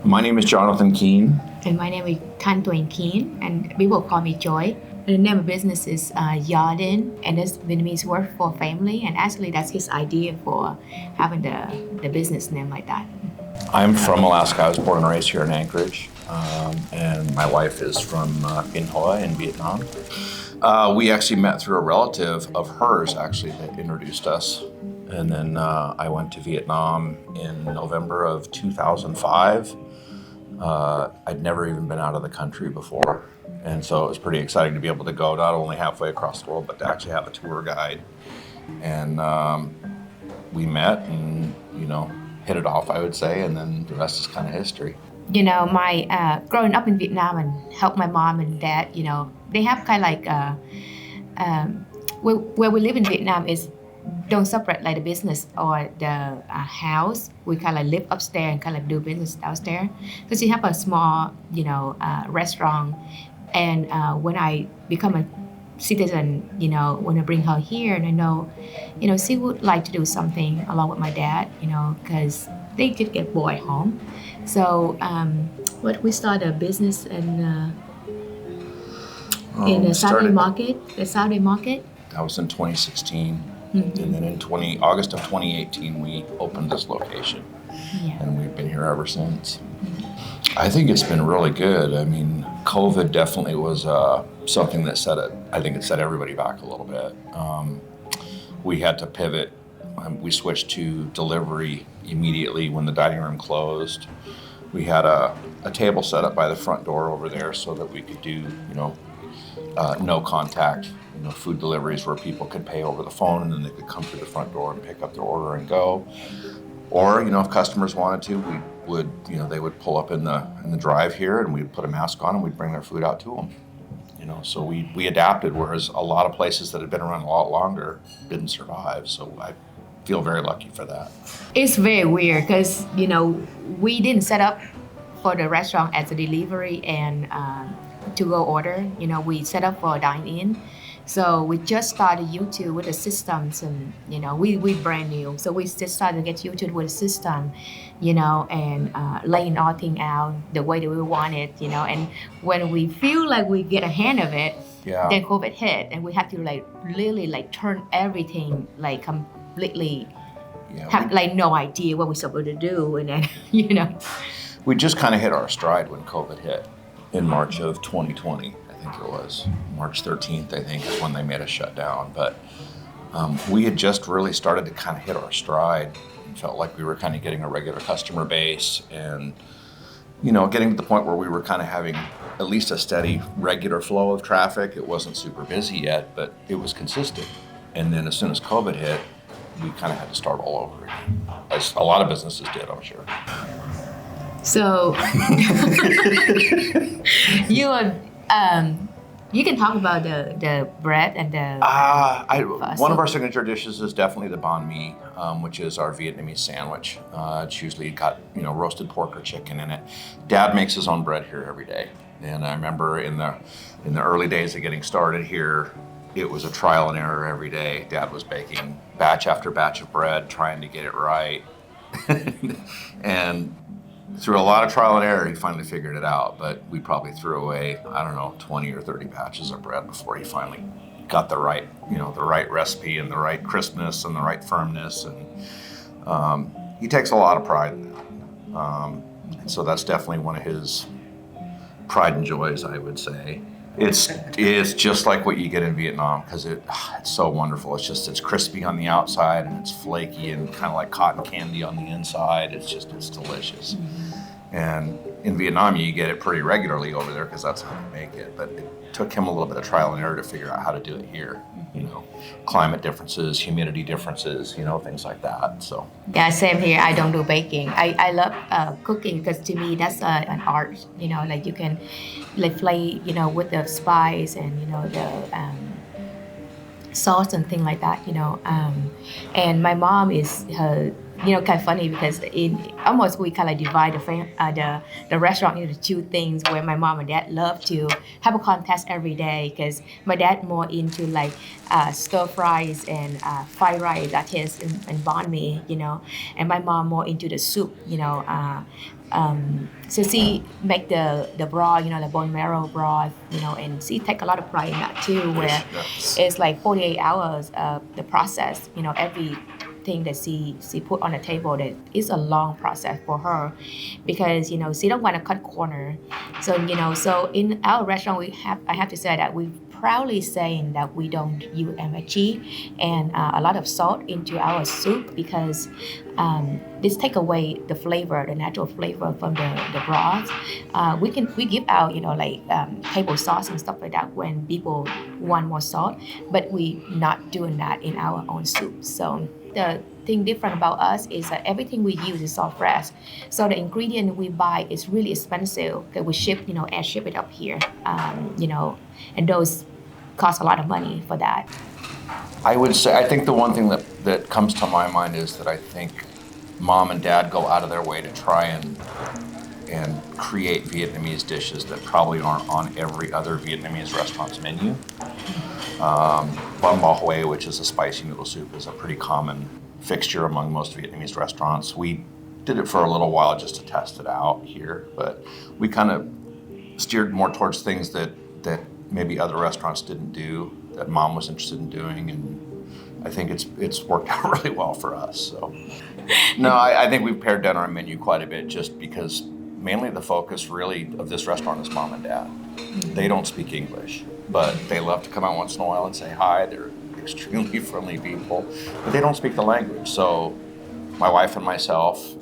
My name is Johnathan Keen. And my name is Thanh Tuyen Keen, and people call me Joy. The name of business is Gia Dinh, and it's Vietnamese word for family. And actually, that's his idea for having the business name like that. I'm from Alaska. I was born and raised here in Anchorage, and my wife is from Minh Hoa in Vietnam. We actually met through a relative of hers, actually, that introduced us. And then I went to Vietnam in November of 2005. I'd never even been out of the country before. And so it was pretty exciting to be able to go not only halfway across the world, but to actually have a tour guide. And we met and, hit it off, I would say, and then the rest is kind of history. My growing up in Vietnam and help my mom and dad, they have kind of like, where we live in Vietnam is don't separate like the business or the house. We kind of live upstairs and kind of do business downstairs. Because you have a small, restaurant. And when I become a citizen, when I bring her here, and I know, she would like to do something along with my dad, because they could get bored at home. So we started a business in the Saturday market. The Saturday market. That was in 2016. Mm-hmm. And then in August of 2018, we opened this location. Yeah. And we've been here ever since. Mm-hmm. I think it's been really good. I mean, COVID definitely was something that set everybody back a little bit. We had to pivot. We switched to delivery immediately when the dining room closed. We had a table set up by the front door over there so that we could do, no contact, food deliveries where people could pay over the phone and then they could come through the front door and pick up their order and go. Or, if customers wanted to, they would pull up in the drive here and we'd put a mask on and we'd bring their food out to them. So we adapted, whereas a lot of places that had been around a lot longer didn't survive. So I feel very lucky for that. It's very weird because, we didn't set up for the restaurant as a delivery and to-go order. We set up for dine-in. So we just started YouTube with the systems and, we brand new. So we just started to get YouTube with a system, and laying all things out the way that we want it, and when we feel like we get a hand of it, then COVID hit and we had to really turn everything completely, have no idea what we're supposed to do. And then, We just kind of hit our stride when COVID hit in March of 2020. I think it was March 13th, I think, is when they made us shut down. But we had just really started to kind of hit our stride and felt like we were kind of getting a regular customer base and, getting to the point where we were kind of having at least a steady, regular flow of traffic. It wasn't super busy yet, but it was consistent. And then as soon as COVID hit, we kind of had to start all over again, as a lot of businesses did, I'm sure. So you can talk about the bread and the. One of our signature dishes is definitely the Bahn Mi, which is our Vietnamese sandwich. It's usually got roasted pork or chicken in it. Dad makes his own bread here every day, and I remember in the early days of getting started here, it was a trial and error every day. Dad was baking batch after batch of bread, trying to get it right, and through a lot of trial and error, he finally figured it out, but we probably threw away, 20 or 30 batches of bread before he finally got the right recipe and the right crispness and the right firmness. And he takes a lot of pride in that. And so that's definitely one of his pride and joys, I would say. It's just like what you get in Vietnam because it's so wonderful. It's crispy on the outside and it's flaky and kind of like cotton candy on the inside. It's delicious. Mm-hmm. And in Vietnam, you get it pretty regularly over there because that's how they make it. But it took him a little bit of trial and error to figure out how to do it here. Climate differences, humidity differences, things like that. So yeah, same here. I don't do baking. I love cooking because to me that's an art. Like you can play, with the spice and the sauce and things like that. And my mom kind of funny because we kind of divide the restaurant into two things where my mom and dad love to have a contest every day because my dad more into like stir fries and fried rice that is in Bahn Mi, and my mom more into the soup, so she make the broth, the bone marrow broth, and she take a lot of pride in that too, where it's like 48 hours of the process, every thing that she put on the table that is a long process for her because she don't want to cut corner. So in our restaurant I have to say that we proudly saying that we don't use MSG and a lot of salt into our soup because this take away the flavor, the natural flavor from the broth. We give out table sauce and stuff like that when people want more salt, but we not doing that in our own soup. So the thing different about us is that everything we use is all fresh. So the ingredient we buy is really expensive that we ship, and ship it up here, and those cost a lot of money for that. I think the one thing that comes to my mind is that I think mom and dad go out of their way to try and create Vietnamese dishes that probably aren't on every other Vietnamese restaurant's menu. Bun Bo Hue, which is a spicy noodle soup, is a pretty common fixture among most Vietnamese restaurants. We did it for a little while just to test it out here, but we kind of steered more towards things that maybe other restaurants didn't do, that mom was interested in doing, and I think it's worked out really well for us. So, no, I think we've pared down our menu quite a bit just because mainly the focus really of this restaurant is mom and dad. They don't speak English, but they love to come out once in a while and say hi. They're extremely friendly people, but they don't speak the language. So my wife and myself,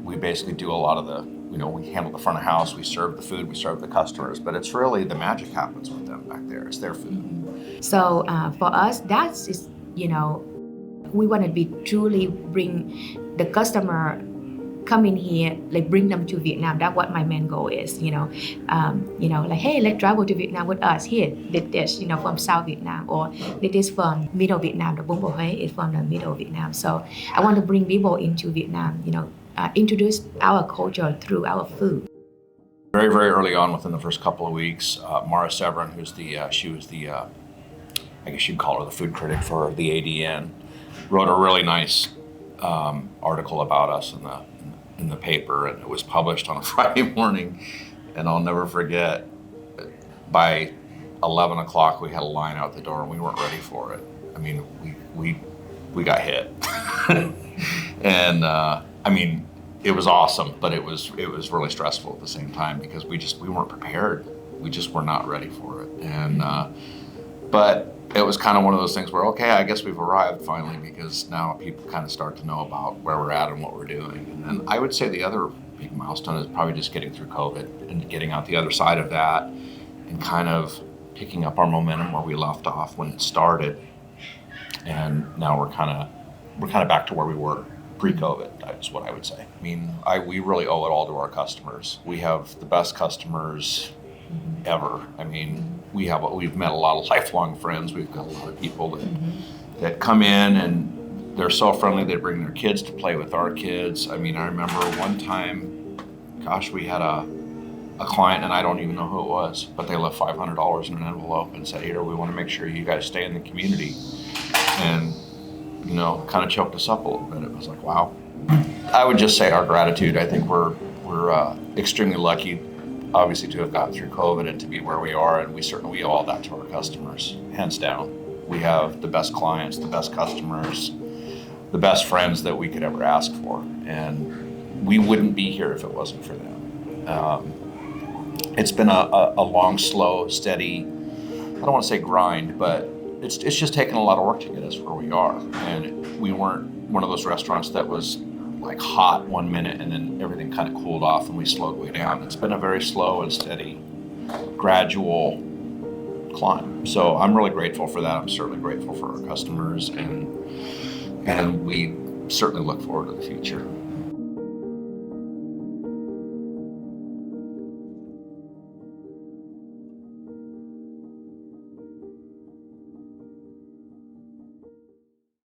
we basically do a lot of the, we handle the front of house, we serve the food, we serve the customers, but it's really the magic happens with them back there. It's their food. So for us, that's just, we want to be truly bring the customer come in here, like bring them to Vietnam. That's what my main goal is, like, hey, let's travel to Vietnam with us. Here, this dish, from South Vietnam, or this is from Middle Vietnam. The bún bò Huế is from the Middle Vietnam. So I want to bring people into Vietnam, introduce our culture through our food. Very, very early on, within the first couple of weeks, Mara Severin, she was the, I guess you'd call her the food critic for the ADN, wrote a really nice article about us in the paper, and it was published on a Friday morning. And I'll never forget, by 11 o'clock, we had a line out the door, and we weren't ready for it. I mean, we got hit, and it was awesome, but it was really stressful at the same time because we weren't prepared. We just were not ready for it, and but it was kind of one of those things where, okay, I guess we've arrived finally, because now people kind of start to know about where we're at and what we're doing. And then I would say the other big milestone is probably just getting through COVID and getting out the other side of that and kind of picking up our momentum where we left off when it started. And now we're kind of back to where we were pre-COVID, that's what I would say. I mean, we really owe it all to our customers. We have the best customers ever. I mean, we've met a lot of lifelong friends. We've got a lot of people that come in and they're so friendly. They bring their kids to play with our kids. I mean, I remember one time, gosh, we had a client, and I don't even know who it was, but they left $500 in an envelope and said, here, we want to make sure you guys stay in the community. And, kind of choked us up a little bit. It was like, wow. I would just say our gratitude. I think we're extremely lucky, obviously, to have gotten through COVID and to be where we are, and we certainly owe all that to our customers, hands down. We have the best clients, the best customers, the best friends that we could ever ask for, and we wouldn't be here if it wasn't for them. It's been a long, slow, steady, I don't want to say grind, but it's just taken a lot of work to get us where we are, and we weren't one of those restaurants that was like hot 1 minute and then everything kind of cooled off and we slowed way down. It's been a very slow and steady, gradual climb. So I'm really grateful for that. I'm certainly grateful for our customers, and we certainly look forward to the future.